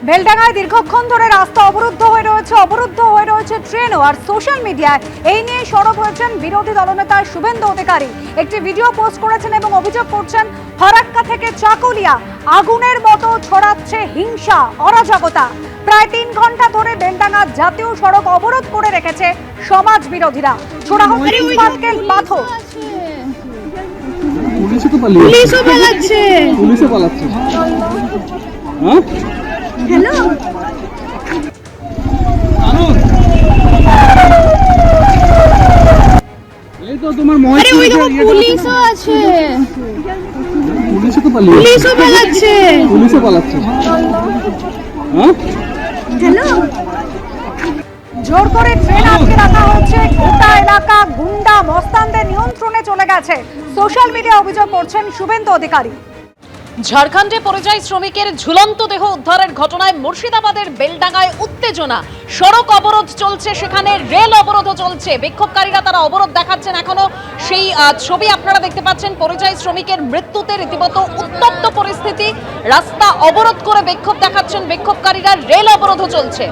বেলডাঙ্গায় দীর্ঘক্ষণ ধরে রাস্তা অবরুদ্ধ হয়ে রয়েছে ট্রেনও। আর সোশ্যাল মিডিয়ায় এই নিয়ে সরব হয়েছেন বিরোধী দলনেতা শুভেন্দু অধিকারী। একটি ভিডিও পোস্ট করেছেন এবং অভিযোগ করছেন ফারাক্কা থেকে চাকুলিয়া আগুনের মতো ছড়াচ্ছে হিংসা, অরাজকতা। প্রায় 3 ঘন্টা ধরে বেলডাঙ্গা জাতীয় সড়ক অবরোধ করে রেখেছে সমাজ বিরোধীরা। ছোড়া হচ্ছে পাটকেল পাথর। পুলিশও পালাচ্ছে। হ্যাঁ হ্যালো, এই তো তোমার আরে ওই দেখো পুলিশও আছে, পুলিশও পালাচ্ছে। হ্যাঁ হ্যালো, জোর করে ট্রেন আটকে রাখা হচ্ছে। গোটা এলাকা গুন্ডা মস্তানদের নিয়ন্ত্রণে চলে গেছে। সোশ্যাল মিডিয়া অভিযোগ করছেন শুভেন্দু অধিকারী। ঝাড়খণ্ডে পরিযায়ী শ্রমিকের ঝুলন্ত দেহ উদ্ধারের ঘটনায় মুর্শিদাবাদের বেলডাঙ্গায় উত্তেজনা। সড়ক অবরোধ চলছে, সেখানে রেল অবরোধও চলছে। বিক্ষোভকারীরা তারা অবরোধ দেখাচ্ছেন এখনো। সেই ছবি আপনারা দেখতে পাচ্ছেন। পরিযায়ী শ্রমিকের মৃত্যুতে রীতিমতো উত্তপ্ত পরিস্থিতি। রাস্তা অবরোধ করে বিক্ষোভ দেখাচ্ছেন বিক্ষোভকারীরা। রেল অবরোধও চলছে।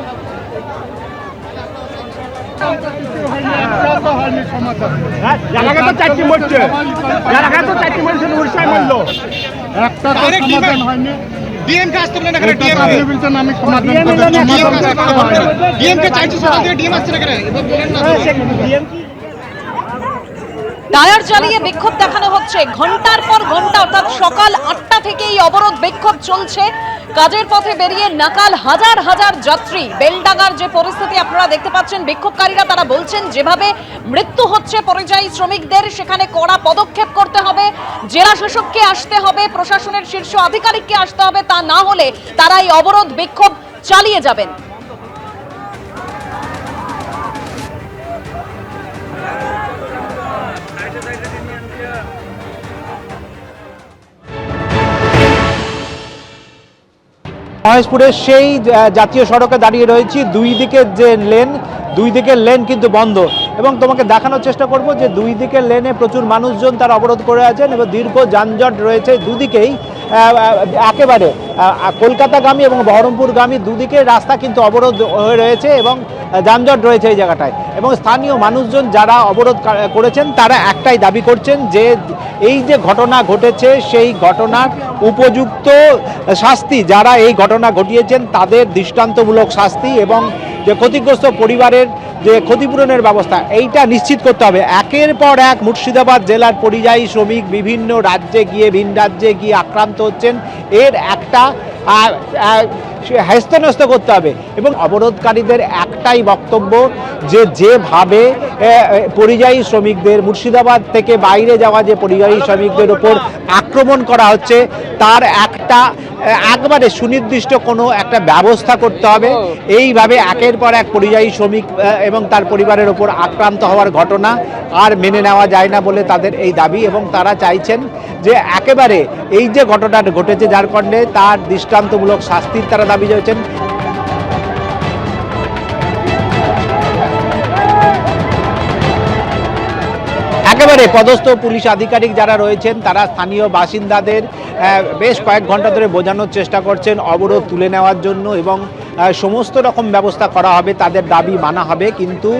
টায়ার জ্বালিয়ে বিক্ষোভ দেখানো হচ্ছে ঘন্টার পর ঘন্টা, অর্থাৎ সকাল 8টা থেকে এই অবরোধ বিক্ষোভ চলছে। কাজের পথে বেরিয়ে নাকাল হাজার হাজার যাত্রী। বেলডাঙ্গার যে পরিস্থিতি আপনারা দেখতে পাচ্ছেন, বিক্ষোভকারীরা তারা বলছেন যেভাবে মৃত্যু হচ্ছে পরিযায়ী শ্রমিকদের, সেখানে কড়া পদক্ষেপ করতে হবে। জেলা শাসককে আসতে হবে, প্রশাসনের শীর্ষ আধিকারিককে আসতে হবে, তা না হলে তারা এই অবরোধ বিক্ষোভ চালিয়ে যাবেন। মহেশপুরের সেই জাতীয় সড়কে দাঁড়িয়ে রয়েছি। দুই দিকের লেন কিন্তু বন্ধ, এবং তোমাকে দেখানোর চেষ্টা করব যে দুই দিকের লেনে প্রচুর মানুষজন তারা অবরোধ করে আছেন এবং দীর্ঘ যানজট রয়েছে দুদিকেই। একেবারে কলকাতাগামী এবং বহরমপুরগামী দুদিকের রাস্তা কিন্তু অবরোধ হয়ে রয়েছে এবং যানজট রয়েছে এই জায়গাটায়। এবং স্থানীয় মানুষজন যারা অবরোধ করেছেন তারা একটাই দাবি করছেন যে এই যে ঘটনা ঘটেছে সেই ঘটনার উপযুক্ত শাস্তি, যারা এই ঘটনা ঘটিয়েছেন তাদের দৃষ্টান্তমূলক শাস্তি, এবং যে ক্ষতিগ্রস্ত পরিবারের যে ক্ষতিপূরণের ব্যবস্থা এইটা নিশ্চিত করতে হবে। একের পর এক মুর্শিদাবাদ জেলার পরিযায়ী শ্রমিক বিভিন্ন রাজ্যে গিয়ে ভিন রাজ্যে গিয়ে আক্রান্ত হচ্ছেন। এর একটা হ্যস্ত করতে হবে। এবং অবরোধকারীদের একটাই বক্তব্য যে যেভাবে পরিযায়ী শ্রমিকদের মুর্শিদাবাদ থেকে বাইরে যাওয়া যে পরিযায়ী শ্রমিকদের উপর আক্রমণ করা হচ্ছে তার একবারে সুনির্দিষ্ট কোনো একটা ব্যবস্থা করতে হবে। এইভাবে একের পর এক পরিযায়ী শ্রমিক এবং তার পরিবারের ওপর আক্রান্ত হওয়ার ঘটনা আর মেনে নেওয়া যায় না বলে তাদের এই দাবি, এবং তারা চাইছেন যে একেবারে এই যে ঘটনাটা ঘটেছে ঝাড়খণ্ডে তার দৃষ্টান্তমূলক শাস্তির তারা দাবি করেছেন। একেবারে পদস্থ পুলিশ আধিকারিক যারা রয়েছেন তারা স্থানীয় বাসিন্দাদের বেশ কয়েক ঘন্টা ধরে বোঝানোর চেষ্টা করছেন অবরোধ তুলে নেওয়ার জন্য, এবং সমস্ত রকম ব্যবস্থা করা হবে, তাদের দাবি মানা হবে। কিন্তু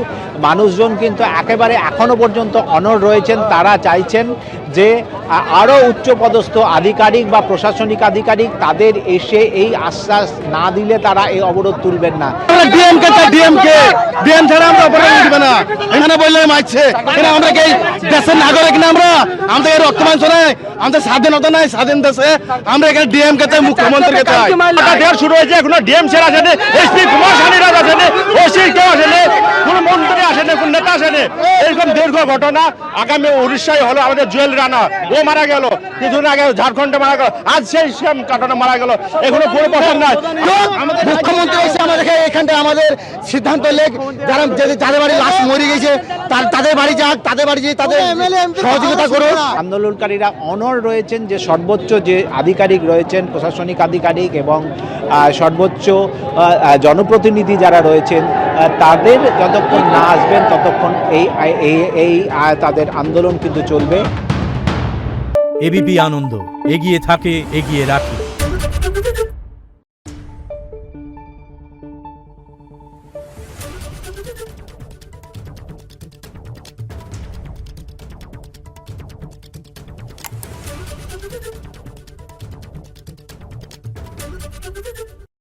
মানুষজন কিন্তু একেবারে এখনো পর্যন্ত অনড় রয়েছেন। তারা চাইছেন যে আরও উচ্চপদস্থ আধিকারিক বা প্রশাসনিক আধিকারিক তাদের এসে এই আশ্বাস না দিলে তারা এই অবরোধ তুলবেন না। ডিএম ছাড়া আমরা অবরোধ দিবে না, এখানে বললে মারছে। আমরা কি দেশের নাগরিক না? আমাদের রক্ত মাংস নাই, আমাদের স্বাধীনতা নাই। স্বাধীন দেশে আমরা এখানে ডিএম কে চাই, মুখ্যমন্ত্রীকে চাই। শুরু হয়েছে, এখনো ডিএম ছেড়ে আসেনি, এসপি কুমার শানিরাজ আসেনি, ওসি কেউ আসেনি, কোনো মন্ত্রী আসেনি, কোনো নেতা আসেনি। এরকম দীর্ঘ ঘটনা। আগামী উড়িষ্যায় হলো আমাদের জুয়েল রানা, ও মারা গেল কিছুদিন আগে, ঝাড়খণ্ডে মারা গেল, আজ সেই সেম ঘটনা মারা গেল। এখনো কোনো প্রশ্ন নাই। মুখ্যমন্ত্রী এসে আমাদেরকে এখানটা আমাদের সিদ্ধান্ত লেখ, যারা যাদের বাড়ি লাশ মরে গেছে তাদের বাড়ি যাক, তাদের বাড়ি যেয়ে তাদের সহযোগিতা করুন। আন্দোলনকারীরা অনড় রয়েছেন যে সর্বোচ্চ যে আধিকারিক রয়েছেন, প্রশাসনিক আধিকারিক এবং সর্বোচ্চ জনপ্রতিনিধি যারা রয়েছেন তাদের যতক্ষণ না আসবেন ততক্ষণ এই তাদের আন্দোলন কিন্তু চলবে। এবিপি আনন্দ, এগিয়ে থাকে, এগিয়ে রাখে।